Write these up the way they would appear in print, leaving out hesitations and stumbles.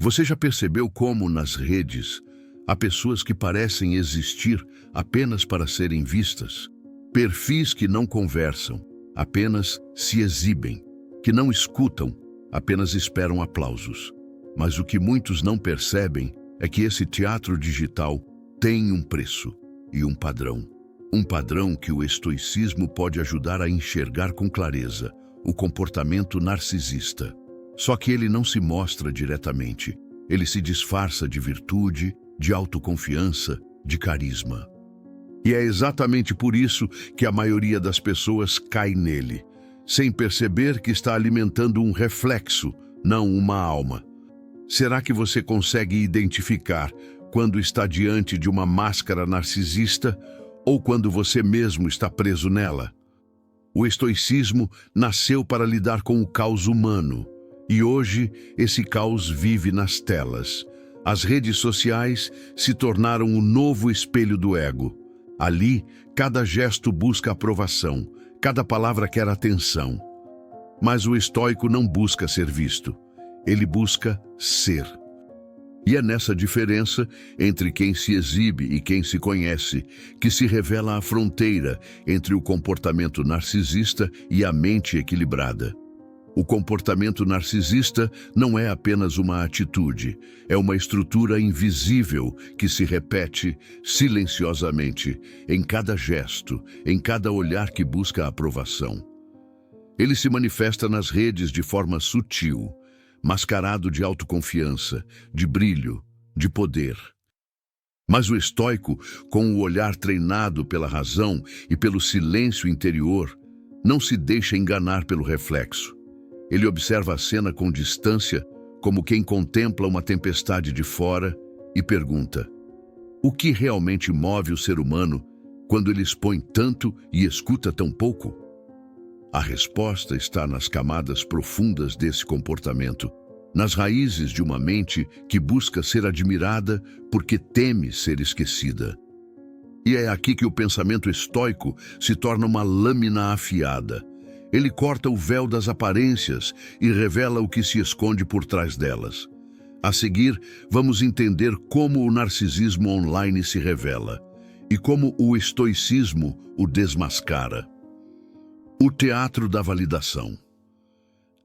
Você já percebeu como, nas redes, há pessoas que parecem existir apenas para serem vistas? Perfis que não conversam, apenas se exibem, que não escutam, apenas esperam aplausos. Mas o que muitos não percebem é que esse teatro digital tem um preço e um padrão. Um padrão que o estoicismo pode ajudar a enxergar com clareza: o comportamento narcisista. Só que ele não se mostra diretamente. Ele se disfarça de virtude, de autoconfiança, de carisma. E é exatamente por isso que a maioria das pessoas cai nele, sem perceber que está alimentando um reflexo, não uma alma. Será que você consegue identificar quando está diante de uma máscara narcisista ou quando você mesmo está preso nela? O estoicismo nasceu para lidar com o caos humano, e hoje esse caos vive nas telas. As redes sociais se tornaram o novo espelho do ego. Ali, cada gesto busca aprovação, cada palavra quer atenção. Mas o estoico não busca ser visto, ele busca ser. E é nessa diferença entre quem se exibe e quem se conhece que se revela a fronteira entre o comportamento narcisista e a mente equilibrada. O comportamento narcisista não é apenas uma atitude, é uma estrutura invisível que se repete silenciosamente em cada gesto, em cada olhar que busca aprovação. Ele se manifesta nas redes de forma sutil, mascarado de autoconfiança, de brilho, de poder. Mas o estoico, com o olhar treinado pela razão e pelo silêncio interior, não se deixa enganar pelo reflexo. Ele observa a cena com distância, como quem contempla uma tempestade de fora, e pergunta: o que realmente move o ser humano quando ele expõe tanto e escuta tão pouco? A resposta está nas camadas profundas desse comportamento, nas raízes de uma mente que busca ser admirada porque teme ser esquecida. E é aqui que o pensamento estoico se torna uma lâmina afiada. Ele corta o véu das aparências e revela o que se esconde por trás delas. A seguir, vamos entender como o narcisismo online se revela e como o estoicismo o desmascara. O teatro da validação.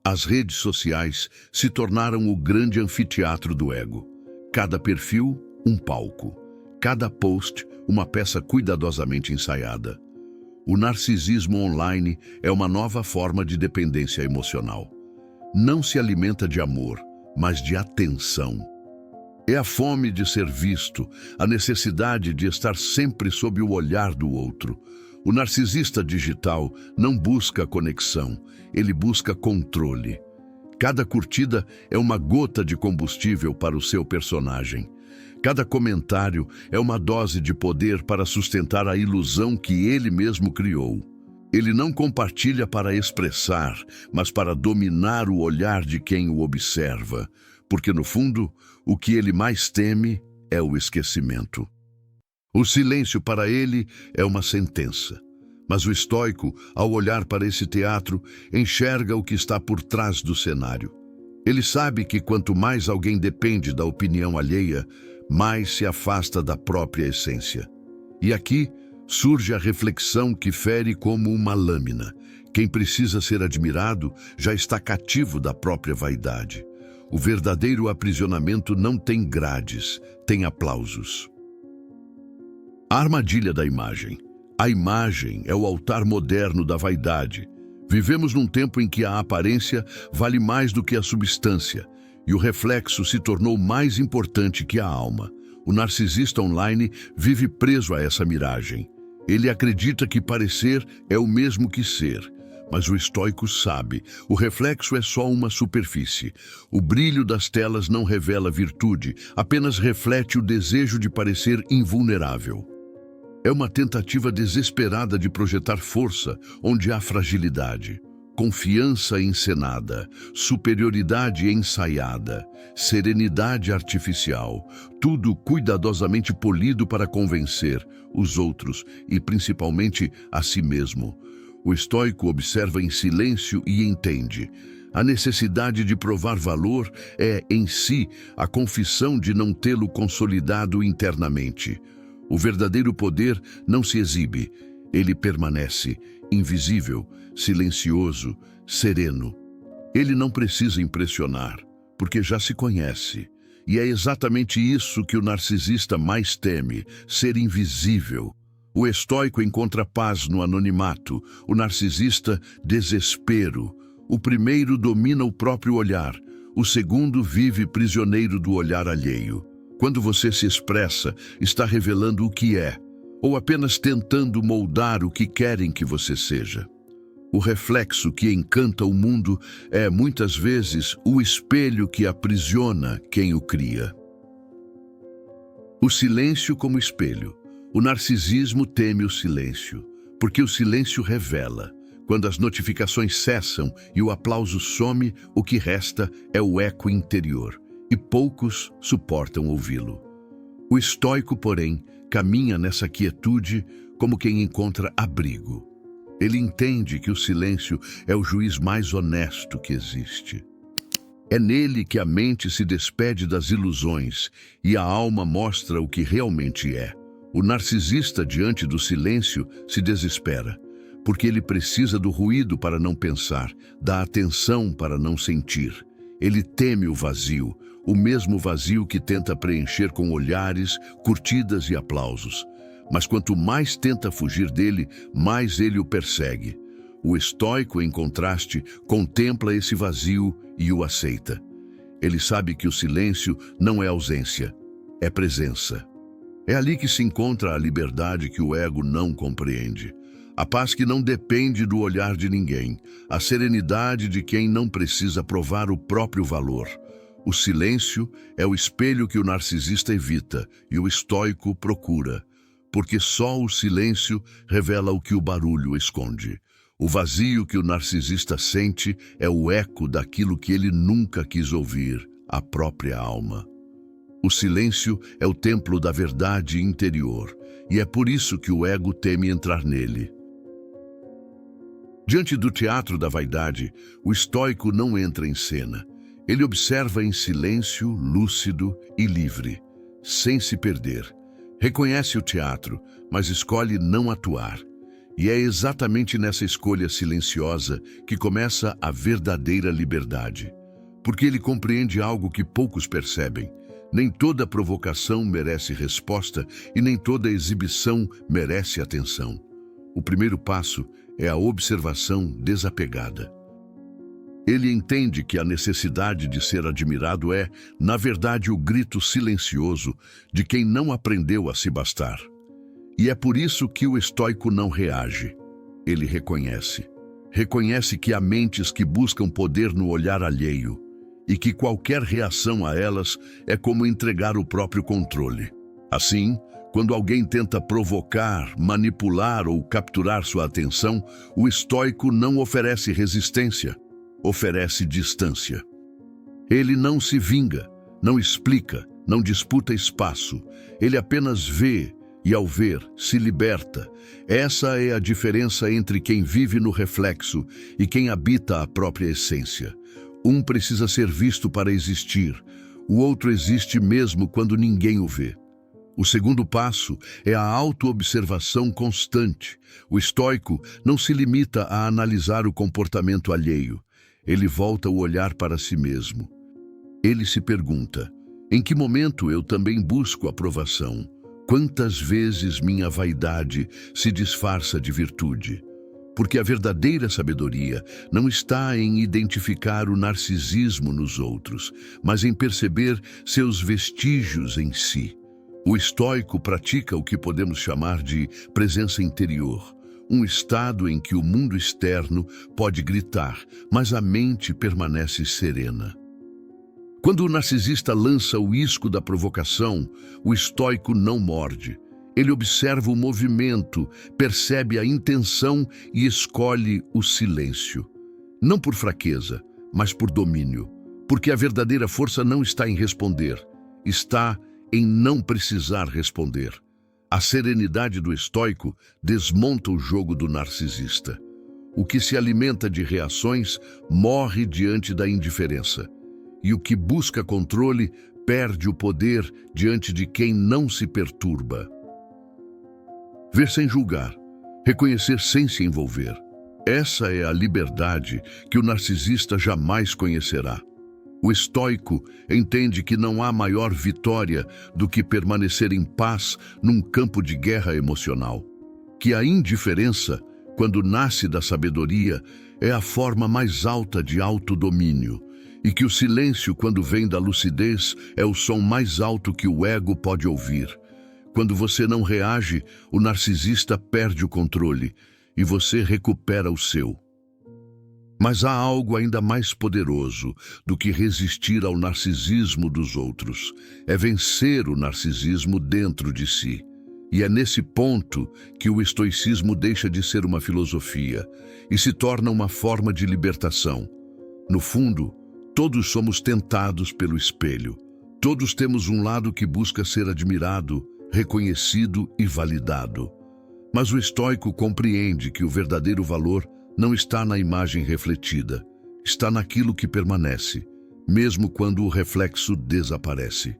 As redes sociais se tornaram o grande anfiteatro do ego. Cada perfil, um palco. Cada post, uma peça cuidadosamente ensaiada. O narcisismo online é uma nova forma de dependência emocional. Não se alimenta de amor, mas de atenção. É a fome de ser visto, a necessidade de estar sempre sob o olhar do outro. O narcisista digital não busca conexão, ele busca controle. Cada curtida é uma gota de combustível para o seu personagem. Cada comentário é uma dose de poder para sustentar a ilusão que ele mesmo criou. Ele não compartilha para expressar, mas para dominar o olhar de quem o observa, porque no fundo, o que ele mais teme é o esquecimento. O silêncio para ele é uma sentença. Mas o estoico, ao olhar para esse teatro, enxerga o que está por trás do cenário. Ele sabe que quanto mais alguém depende da opinião alheia, mais se afasta da própria essência. E aqui surge a reflexão que fere como uma lâmina. Quem precisa ser admirado já está cativo da própria vaidade. O verdadeiro aprisionamento não tem grades, tem aplausos. A armadilha da imagem. A imagem é o altar moderno da vaidade. Vivemos num tempo em que a aparência vale mais do que a substância, e o reflexo se tornou mais importante que a alma. O narcisista online vive preso a essa miragem. Ele acredita que parecer é o mesmo que ser, mas o estoico sabe, o reflexo é só uma superfície. O brilho das telas não revela virtude, apenas reflete o desejo de parecer invulnerável. É uma tentativa desesperada de projetar força onde há fragilidade. Confiança encenada, superioridade ensaiada, serenidade artificial, tudo cuidadosamente polido para convencer os outros e principalmente a si mesmo. O estoico observa em silêncio e entende. A necessidade de provar valor é, em si, a confissão de não tê-lo consolidado internamente. O verdadeiro poder não se exibe, ele permanece, invisível, silencioso, sereno. Ele não precisa impressionar, porque já se conhece. E é exatamente isso que o narcisista mais teme, ser invisível. O estoico encontra paz no anonimato, o narcisista, desespero. O primeiro domina o próprio olhar, o segundo vive prisioneiro do olhar alheio. Quando você se expressa, está revelando o que é, ou apenas tentando moldar o que querem que você seja. O reflexo que encanta o mundo é, muitas vezes, o espelho que aprisiona quem o cria. O silêncio como espelho. O narcisismo teme o silêncio, porque o silêncio revela. Quando as notificações cessam e o aplauso some, o que resta é o eco interior, e poucos suportam ouvi-lo. O estoico, porém, caminha nessa quietude como quem encontra abrigo. Ele entende que o silêncio é o juiz mais honesto que existe. É nele que a mente se despede das ilusões e a alma mostra o que realmente é. O narcisista, diante do silêncio, se desespera, porque ele precisa do ruído para não pensar, da atenção para não sentir. Ele teme o vazio, o mesmo vazio que tenta preencher com olhares, curtidas e aplausos. Mas quanto mais tenta fugir dele, mais ele o persegue. O estoico, em contraste, contempla esse vazio e o aceita. Ele sabe que o silêncio não é ausência, é presença. É ali que se encontra a liberdade que o ego não compreende. A paz que não depende do olhar de ninguém. A serenidade de quem não precisa provar o próprio valor. O silêncio é o espelho que o narcisista evita e o estoico procura. Porque só o silêncio revela o que o barulho esconde. O vazio que o narcisista sente é o eco daquilo que ele nunca quis ouvir, a própria alma. O silêncio é o templo da verdade interior, e é por isso que o ego teme entrar nele. Diante do teatro da vaidade, o estoico não entra em cena. Ele observa em silêncio, lúcido e livre, sem se perder. Reconhece o teatro, mas escolhe não atuar. E é exatamente nessa escolha silenciosa que começa a verdadeira liberdade. Porque ele compreende algo que poucos percebem. Nem toda provocação merece resposta e nem toda exibição merece atenção. O primeiro passo é a observação desapegada. Ele entende que a necessidade de ser admirado é, na verdade, o grito silencioso de quem não aprendeu a se bastar. E é por isso que o estoico não reage. Ele reconhece. Reconhece que há mentes que buscam poder no olhar alheio e que qualquer reação a elas é como entregar o próprio controle. Assim, quando alguém tenta provocar, manipular ou capturar sua atenção, o estoico não oferece resistência, oferece distância. Ele não se vinga, não explica, não disputa espaço. Ele apenas vê e, ao ver, se liberta. Essa é a diferença entre quem vive no reflexo e quem habita a própria essência. Um precisa ser visto para existir, o outro existe mesmo quando ninguém o vê. O segundo passo é a autoobservação constante. O estoico não se limita a analisar o comportamento alheio. Ele volta o olhar para si mesmo. Ele se pergunta: em que momento eu também busco aprovação? Quantas vezes minha vaidade se disfarça de virtude? Porque a verdadeira sabedoria não está em identificar o narcisismo nos outros, mas em perceber seus vestígios em si. O estoico pratica o que podemos chamar de presença interior, um estado em que o mundo externo pode gritar, mas a mente permanece serena. Quando o narcisista lança o isco da provocação, o estoico não morde. Ele observa o movimento, percebe a intenção e escolhe o silêncio. Não por fraqueza, mas por domínio. Porque a verdadeira força não está em responder, está em não precisar responder. A serenidade do estoico desmonta o jogo do narcisista. O que se alimenta de reações morre diante da indiferença. E o que busca controle perde o poder diante de quem não se perturba. Ver sem julgar, reconhecer sem se envolver. Essa é a liberdade que o narcisista jamais conhecerá. O estoico entende que não há maior vitória do que permanecer em paz num campo de guerra emocional. Que a indiferença, quando nasce da sabedoria, é a forma mais alta de autodomínio, e que o silêncio, quando vem da lucidez, é o som mais alto que o ego pode ouvir. Quando você não reage, o narcisista perde o controle e você recupera o seu. Mas há algo ainda mais poderoso do que resistir ao narcisismo dos outros. É vencer o narcisismo dentro de si. E é nesse ponto que o estoicismo deixa de ser uma filosofia e se torna uma forma de libertação. No fundo, todos somos tentados pelo espelho. Todos temos um lado que busca ser admirado, reconhecido e validado. Mas o estoico compreende que o verdadeiro valor não está na imagem refletida, está naquilo que permanece, mesmo quando o reflexo desaparece.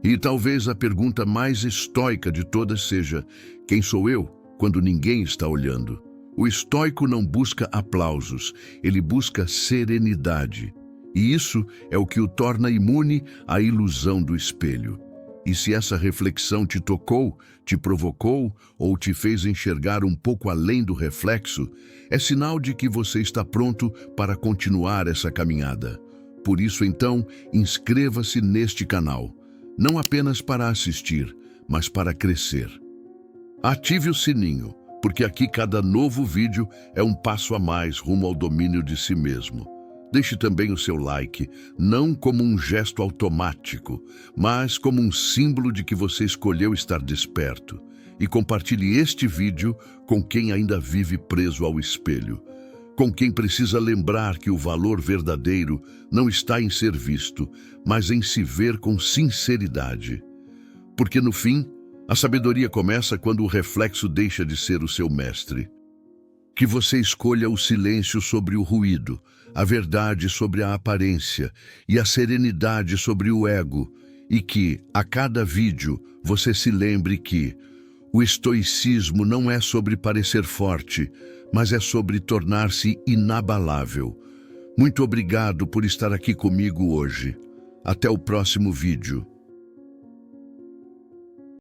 E talvez a pergunta mais estoica de todas seja: quem sou eu quando ninguém está olhando? O estoico não busca aplausos, ele busca serenidade. E isso é o que o torna imune à ilusão do espelho. E se essa reflexão te tocou, te provocou ou te fez enxergar um pouco além do reflexo, é sinal de que você está pronto para continuar essa caminhada. Por isso, então, inscreva-se neste canal. Não apenas para assistir, mas para crescer. Ative o sininho, porque aqui cada novo vídeo é um passo a mais rumo ao domínio de si mesmo. Deixe também o seu like, não como um gesto automático, mas como um símbolo de que você escolheu estar desperto. E compartilhe este vídeo com quem ainda vive preso ao espelho, com quem precisa lembrar que o valor verdadeiro não está em ser visto, mas em se ver com sinceridade. Porque no fim, a sabedoria começa quando o reflexo deixa de ser o seu mestre. Que você escolha o silêncio sobre o ruído, a verdade sobre a aparência e a serenidade sobre o ego, e que, a cada vídeo, você se lembre que o estoicismo não é sobre parecer forte, mas é sobre tornar-se inabalável. Muito obrigado por estar aqui comigo hoje. Até o próximo vídeo.